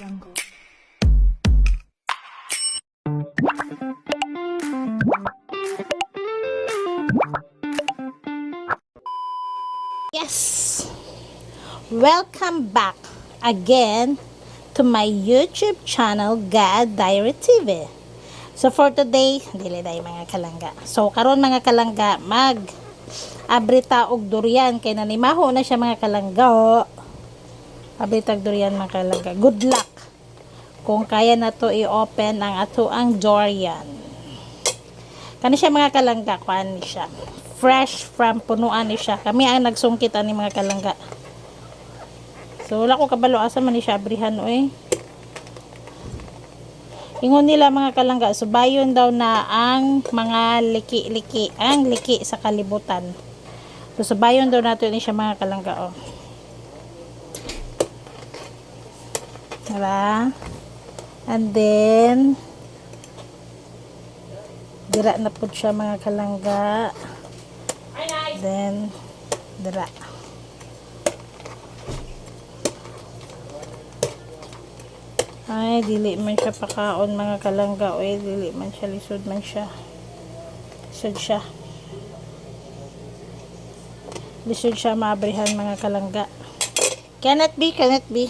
jungle. Yes! Welcome back again to my YouTube channel, God Diary TV. So for today, dili day mga kalangga. So karon mga kalangga, abrita og durian kay nanimaho na siya mga kalangga. Abrita og durian mga kalangga. Good luck kung kaya na to i-open ang ato ang durian. Kani siya mga kalangga, kuan ni siya. Fresh from punuan ni siya. Kami ang nagsungkit ani mga kalangga. So wala ko kabalo asa man ni siya abrihan oy. Ingon nila mga kalangga, subayon daw na ang mga liki-liki, ang liki sa kalibutan. So subayon daw nato ni siya mga kalangga oh. Diba? And then dira na po siya mga kalangga. Then dira. Ay, dili man siya pakaon mga kalangga. Oy, dili man siya, lisod man siya. Lisod siya. Lisod siya maabrihan mga kalangga. Cannot be, cannot be.